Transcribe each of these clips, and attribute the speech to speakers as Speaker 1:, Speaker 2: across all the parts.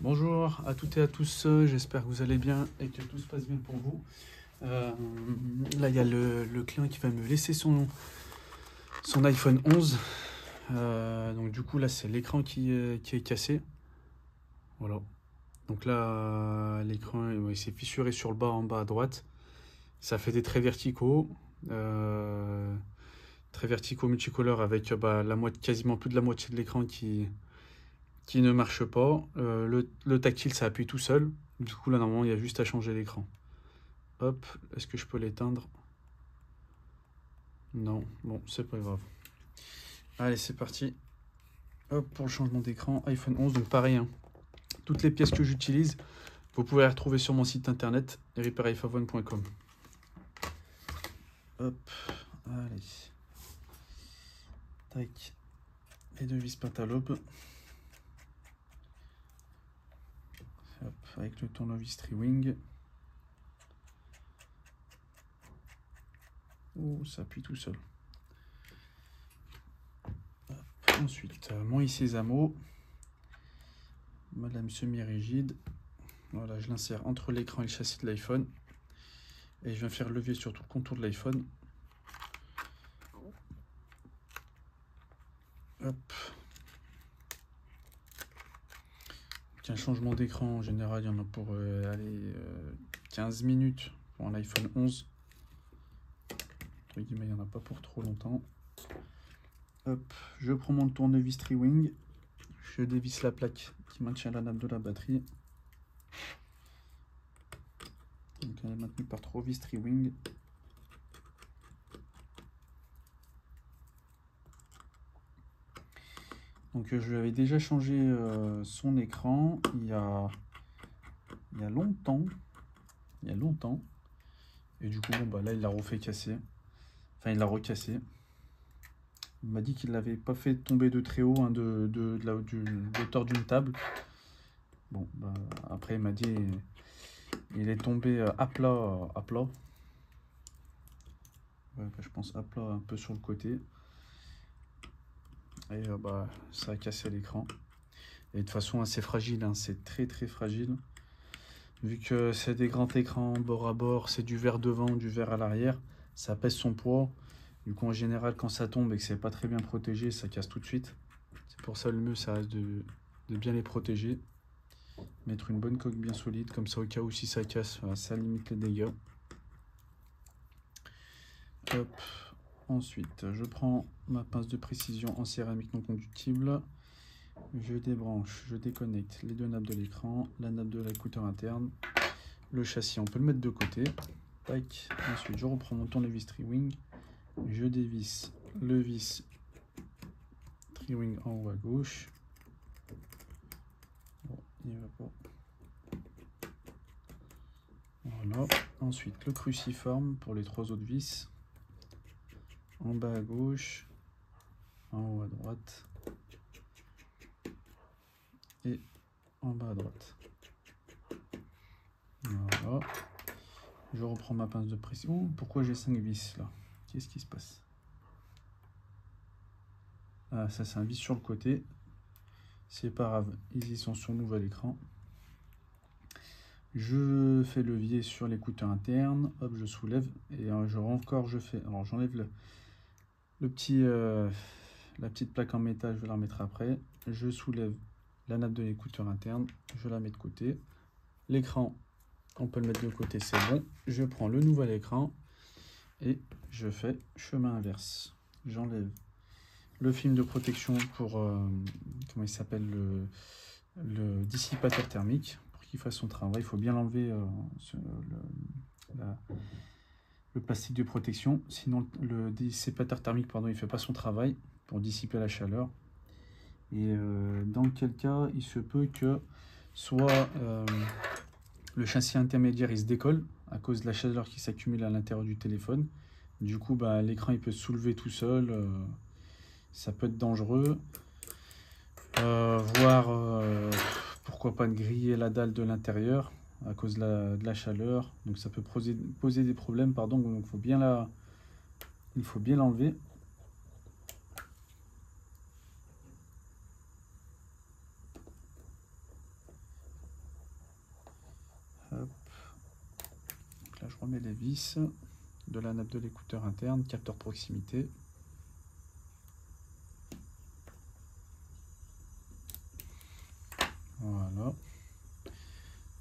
Speaker 1: Bonjour à toutes et à tous, j'espère que vous allez bien et que tout se passe bien pour vous. Là, il y a le client qui va me laisser son iPhone 11. Donc du coup, là, c'est l'écran qui est cassé. Voilà. Donc là, l'écran il s'est fissuré sur le bas, en bas à droite. Ça fait des traits verticaux. Traits verticaux multicolores avec quasiment plus de la moitié de l'écran qui ne marche pas. Le tactile, ça appuie tout seul. Du coup, là, normalement, il y a juste à changer l'écran. Hop, est-ce que je peux l'éteindre? Non, bon, c'est pas grave. Allez, c'est parti. Hop, pour le changement d'écran, iPhone 11. Donc pareil, hein, toutes les pièces que j'utilise, vous pouvez les retrouver sur mon site internet, repairiphone.com. Hop, allez. Tac. Les deux vis pentalobe. Hop, avec le tournevis Tri-Wing. Oh, ça appuie tout seul. Hop, ensuite, mon Sésamo. Madame semi-rigide. Voilà, je l'insère entre l'écran et le châssis de l'iPhone. Et je viens faire levier sur tout le contour de l'iPhone. Hop. Un changement d'écran, en général, il y en a pour 15 minutes pour un iPhone 11. Entre guillemets, il n'y en a pas pour trop longtemps. Hop, je prends mon tournevis Tri-Wing. Je dévisse la plaque qui maintient la nappe de la batterie. Donc elle est maintenue par 3 vis Tri-Wing. Donc je lui avais déjà changé son écran il y a longtemps. Et du coup, bon, bah, là, il l'a refait casser. Enfin, il l'a recassé. Il m'a dit qu'il ne l'avait pas fait tomber de très haut, hein, de hauteur d'une table. Bon, bah, après, il m'a dit il est tombé à plat. Ouais, bah, je pense à plat, un peu sur le côté. Et bah, ça a cassé l'écran. Et de toute façon, assez fragile, hein, c'est très très fragile. Vu que c'est des grands écrans bord à bord, c'est du verre devant, du verre à l'arrière, ça pèse son poids. Du coup, en général, quand ça tombe et que c'est pas très bien protégé, ça casse tout de suite. C'est pour ça le mieux, ça reste de bien les protéger. Mettre une bonne coque bien solide, comme ça au cas où si ça casse, ça limite les dégâts. Hop. Ensuite, je prends ma pince de précision en céramique non conductible. Je débranche, je déconnecte les deux nappes de l'écran, la nappe de l'écouteur interne. Le châssis, on peut le mettre de côté. Tac. Ensuite, je reprends mon tournevis Tri-Wing. Je dévisse le vis Tri-Wing en haut à gauche. Bon, il va pas. Voilà. Ensuite, le cruciforme pour les 3 autres vis. En bas à gauche, en haut à droite et en bas à droite. Voilà. Je reprends ma pince de précision. Oh, pourquoi j'ai 5 vis là? Qu'est-ce qui se passe? Ah, ça c'est un vis sur le côté. C'est pas grave, ils y sont sur le nouvel écran. Je fais levier sur l'écouteur interne. Hop, je soulève et j'enlève le petit la petite plaque en métal, je vais la remettre après. Je soulève la nappe de l'écouteur interne, je la mets de côté. L'écran, on peut le mettre de côté, c'est bon. Je prends le nouvel écran et je fais chemin inverse. J'enlève le film de protection pour comment il s'appelle, le dissipateur thermique, pour qu'il fasse son travail. Il faut bien l'enlever, le plastique de protection, sinon le dissipateur thermique, pardon, il fait pas son travail pour dissiper la chaleur. Et dans quel cas il se peut que soit le châssis intermédiaire il se décolle à cause de la chaleur qui s'accumule à l'intérieur du téléphone. Du coup, bah, l'écran il peut se soulever tout seul, ça peut être dangereux. Voire pourquoi pas de griller la dalle de l'intérieur à cause de la chaleur. Donc ça peut poser des problèmes, pardon. Donc il faut bien l'enlever. remets les vis de la nappe de l'écouteur interne, capteur proximité. Voilà.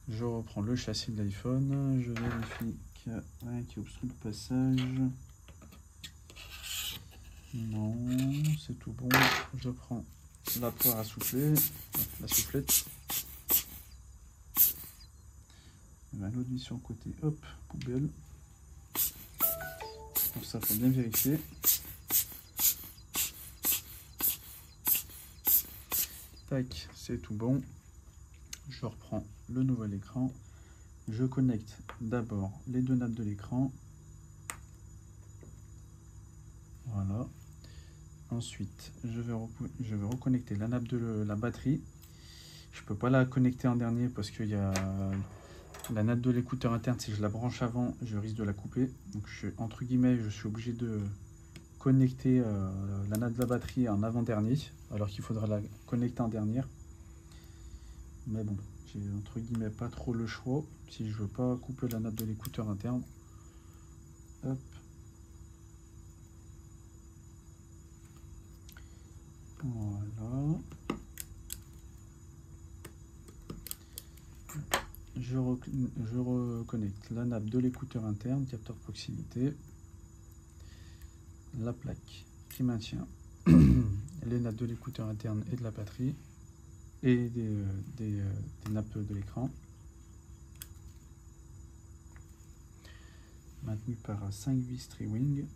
Speaker 1: Je reprends le châssis de l'iPhone, je vérifie qu'il n'y a rien qui obstrue le passage. Non, c'est tout bon. Je prends la poire à souffler, la soufflette. L'autre vis sur le côté, hop, poubelle. Pour ça, il faut bien vérifier. Tac, c'est tout bon. Je reprends le nouvel écran. Je connecte d'abord les deux nappes de l'écran. Voilà. Ensuite, je vais reconnecter la nappe de la batterie. Je ne peux pas la connecter en dernier parce qu'il y a la nappe de l'écouteur interne. Si je la branche avant, je risque de la couper. Donc, entre guillemets, je suis obligé de connecter la nappe de la batterie en avant-dernier, alors qu'il faudra la connecter en dernière. Mais bon, j'ai entre guillemets pas trop le choix si je veux pas couper la nappe de l'écouteur interne. Hop. Voilà. Je reconnecte la nappe de l'écouteur interne, capteur proximité, la plaque qui maintient les nappes de l'écouteur interne et de la batterie et des nappes de l'écran, maintenu par 5 vis tri-wing.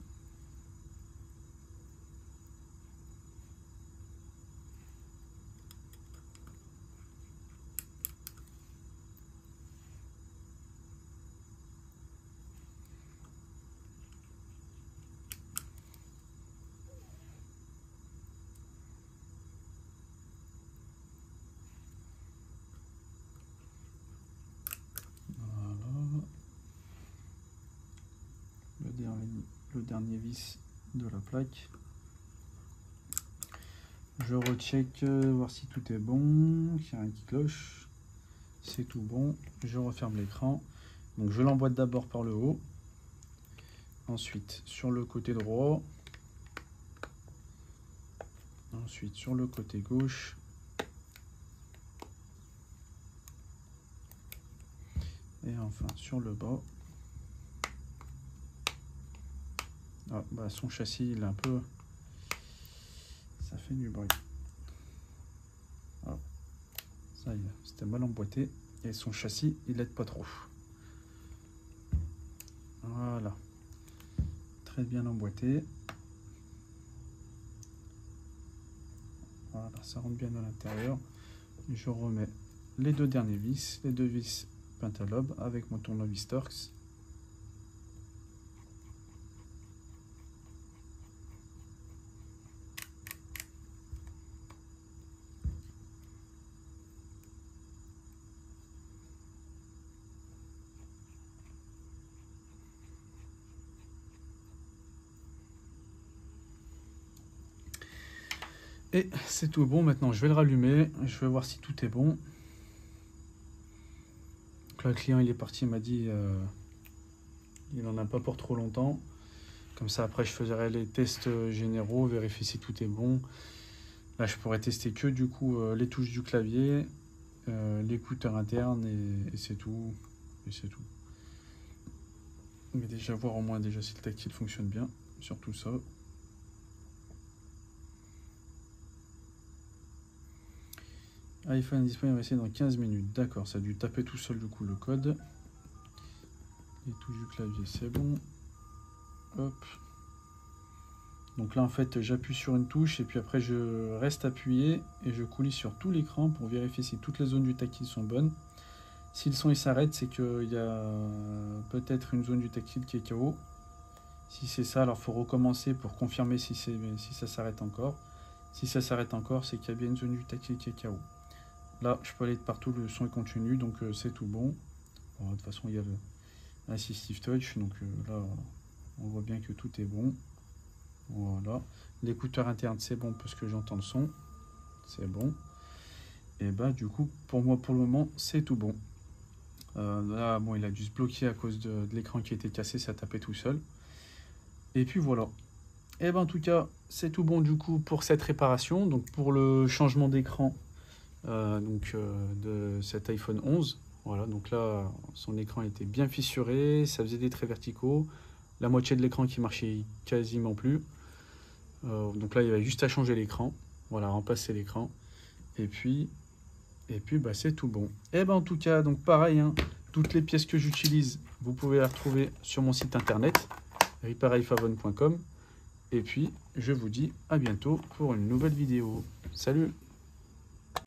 Speaker 1: Le dernier vis de la plaque. Je recheck, voir si tout est bon, qu'il n'y a rien qui cloche. C'est tout bon. Je referme l'écran. Donc je l'emboîte d'abord par le haut. Ensuite sur le côté droit. Ensuite sur le côté gauche. Et enfin sur le bas. Ah, bah son châssis il est un peu... Ça fait du bruit. Ah, ça y est, c'était mal emboîté. Et son châssis il aide pas trop. Voilà. Très bien emboîté. Voilà, ça rentre bien à l'intérieur. Je remets les deux derniers vis, les deux vis pentalobe avec mon tournevis Torx. Et c'est tout bon. Maintenant, je vais le rallumer. Je vais voir si tout est bon. Donc là, le client, il est parti. Il m'a dit il n'en a pas pour trop longtemps. Comme ça, après, je ferai les tests généraux, vérifier si tout est bon. Là, je pourrais tester que du coup les touches du clavier, l'écouteur interne et c'est tout. Et c'est tout. Mais déjà, voir au moins déjà si le tactile fonctionne bien. Surtout ça. iPhone est disponible dans 15 minutes. D'accord, ça a dû taper tout seul du coup le code. Les touches du clavier, c'est bon. Hop. Donc là en fait j'appuie sur une touche et puis après je reste appuyé et je coulisse sur tout l'écran pour vérifier si toutes les zones du tactile sont bonnes. Si le son il s'arrête, c'est qu'il y a peut-être une zone du tactile qui est KO. Si c'est ça, alors il faut recommencer pour confirmer si ça s'arrête encore. Si ça s'arrête encore, c'est qu'il y a bien une zone du tactile qui est KO. Là, je peux aller de partout, le son est continu, donc c'est tout bon. Bon, de toute façon, il y a l'Assistive Touch, donc là, on voit bien que tout est bon. Voilà. L'écouteur interne, c'est bon parce que j'entends le son. C'est bon. Et bah, du coup, pour moi, pour le moment, c'est tout bon. Là, bon, il a dû se bloquer à cause de l'écran qui était cassé, ça tapait tout seul. Et puis voilà. Et ben en tout cas, c'est tout bon du coup pour cette réparation. Donc pour le changement d'écran de cet iPhone 11. Voilà, donc là, son écran était bien fissuré, ça faisait des traits verticaux. La moitié de l'écran qui marchait quasiment plus. Donc là, il y avait juste à changer l'écran. Voilà, remplacer l'écran. Et puis bah, c'est tout bon. Et ben en tout cas, donc pareil, hein, toutes les pièces que j'utilise, vous pouvez les retrouver sur mon site internet, repareiphone.com. Et puis, je vous dis à bientôt pour une nouvelle vidéo. Salut!